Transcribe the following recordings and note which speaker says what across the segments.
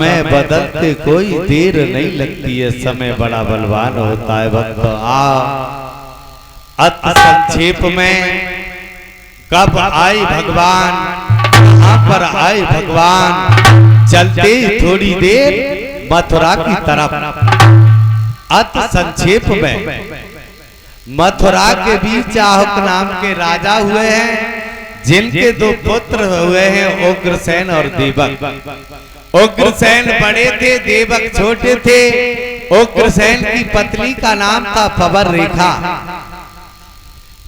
Speaker 1: समय बदलते कोई देर नहीं लगती है, समय बड़ा बलवान होता है। भक्त अति संक्षेप में कब आए भगवान, कहां पर आए भगवान, चलते थोड़ी देर मथुरा की तरफ। अति संक्षेप में मथुरा के बीच चाहुक नाम के राजा हुए हैं, जिनके दो पुत्र हुए हैं, उग्रसेन और देवक। उग्रसेन बड़े थे, देवक छोटे थे। उग्रसेन की पत्नी का नाम था पवर रेखा।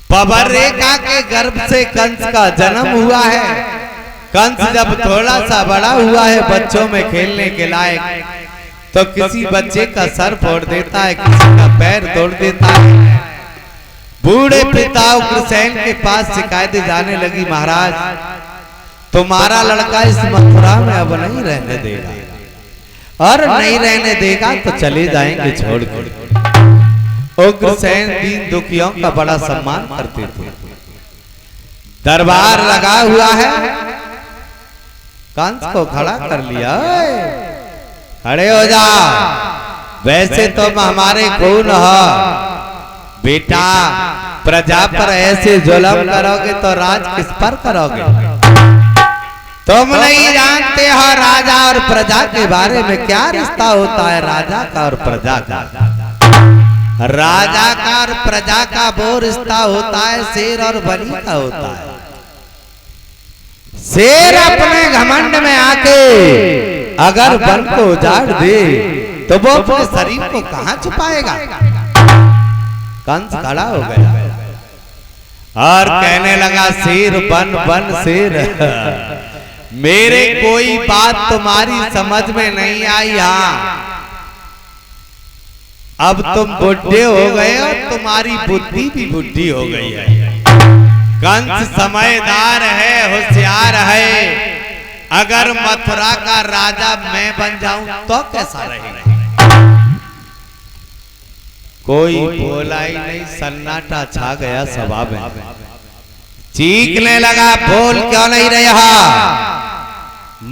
Speaker 1: पवर रेखा के गर्भ से कंस का जन्म हुआ है। कंस जब थोड़ा सा बड़ा हुआ है, बच्चों में खेलने के लायक, तो किसी बच्चे का सर फोड़ देता है, किसी का पैर तोड़ देता है। बूढ़े पिता उग्रसेन के पास शिकायतें जाने लगी, महाराज तुम्हारा लड़का इस मथुरा में अब नहीं रहने देगा, और नहीं रहने देगा तो चले जाएंगे छोड़कर। उग्रसेन दीन दुखियों का बड़ा सम्मान करते थे। दरबार लगा हुआ है, कंस को खड़ा कर लिया, खड़े हो जा, वैसे तुम हमारे कौन हो बेटा, प्रजा पर ऐसे जुल्म करोगे तो राज किस पर करोगे? तुम नहीं जानते हो राजा और प्रजा के बारे में क्या रिश्ता होता है, राजा का और प्रजा का। राजा का और प्रजा का वो रिश्ता होता है शेर और बलि का होता है। शेर अपने घमंड में आके अगर वन को उजाड़ दे तो वो अपने शरीर को कहां छुपाएगा? कंस खड़ा हो गया और कहने लगा, शेर बन बन शेर, मेरे कोई बात तुम्हारी समझ में नहीं आई। हाँ, अब तुम बुढ़े हो गए और तुम्हारी बुद्धि भी बुद्धि हो गई है। कंस समझदार है, होशियार है। अगर मथुरा का राजा मैं बन जाऊं तो कैसा रहेगा? कोई बोला ही नहीं, सन्नाटा छा गया सभा में। चीखने लगा, बोल क्यों नहीं रहा?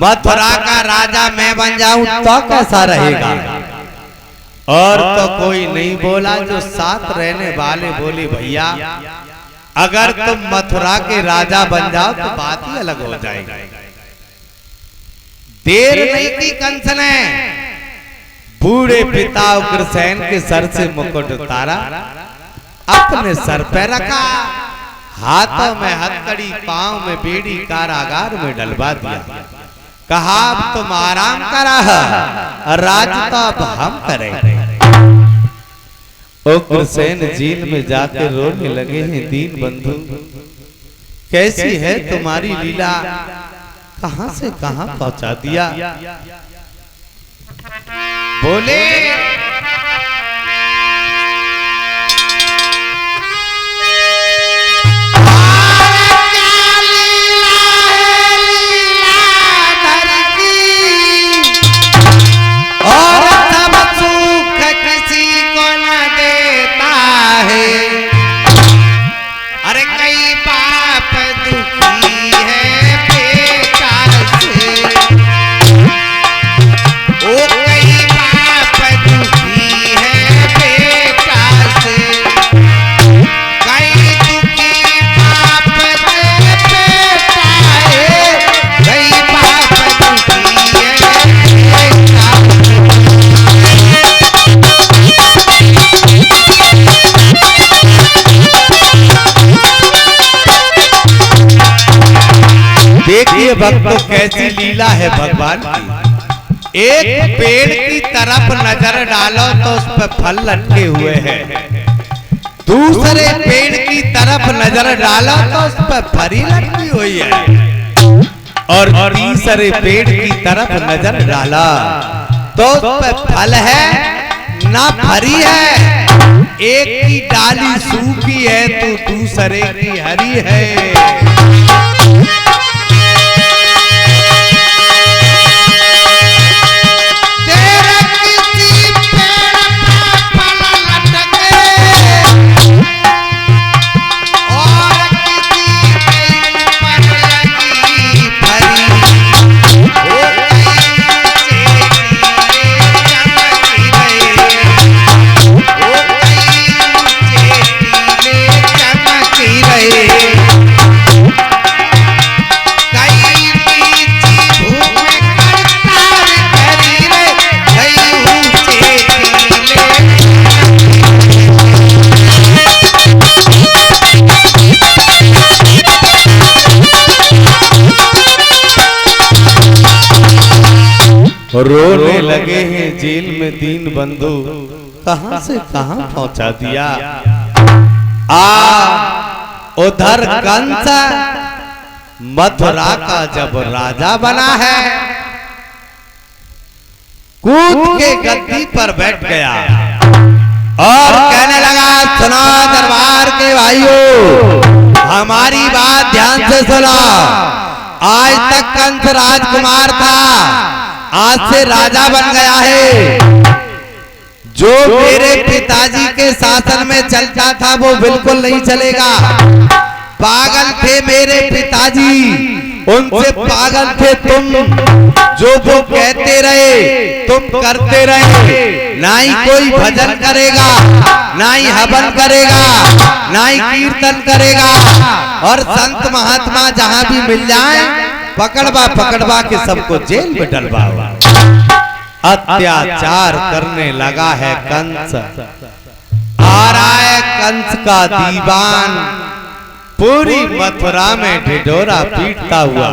Speaker 1: मथुरा का राजा मैं बन जाऊं तो कैसा रहेगा? और तो कोई नहीं बोला। जो साथ रहने वाले बोले, भैया अगर तुम मथुरा के राजा बन जाओ तो बात ही अलग हो जाएगी। देर नहीं की कंस ने बूढ़े पिता उग्रसेन के सर से मुकुट उतारा, अपने सर पे रखा, हाथों में हथकड़ी, पांव में बेड़ी, कारागार में डलवा दिया। कहा, अब तुम आराम करा, राज तो अब हम करें। उग्रसेन जेल में जाकर रोने लगे हैं, दीन बंधु कैसी है तुम्हारी लीला, कहां से कहां पहुंचा दिया। बोले, और सब सुख किसी को न देता है। अरे कई बाप दुखी है बेटा से, ओ कई बाप दुखी है बेटा से, कई दुखी बाप से बेटा है, कई बाप दुखी है बेटा। देखिए भक्तों, कैसी लीला है भगवान की। एक पेड़ की तरफ नजर डालो तो उस पर फल लटके हुए हैं, दूसरे पेड़ की तरफ नजर डालो तो उस पर फरी लटकी हुई है, और तीसरे पेड़ की तरफ नजर डाला तो उस पर फल है ना फरी है। एक की डाली सूखी है तो दूसरे की हरी है। रोने लगे हैं जेल में दीन बंधु, कहां से कहां पहुंचा दिया। उधर कंस मथुरा का जब राजा बना है, कूद के गद्दी पर बैठ गया और कहने लगा, सुनो दरबार के भाइयों, हमारी बात ध्यान से सुनो। आज तक कंस राजकुमार था, आज से राजा बन गया है। जो मेरे पिताजी के शासन में चलता था वो बिल्कुल नहीं चलेगा। पागल थे मेरे पिताजी, उनसे पागल थे तुम। जो वो कहते रहे तुम करते रहे। ना ही कोई भजन करेगा, ना ही हवन करेगा, ना ही कीर्तन करेगा। और संत महात्मा जहां भी मिल जाए पकड़वा पकड़वा के सबको जेल में डलवाओ। अत्याचार करने लगा है कंस। आ रहा है कंस का दीवान, पूरी मथुरा में ढिढोरा पीटता हुआ।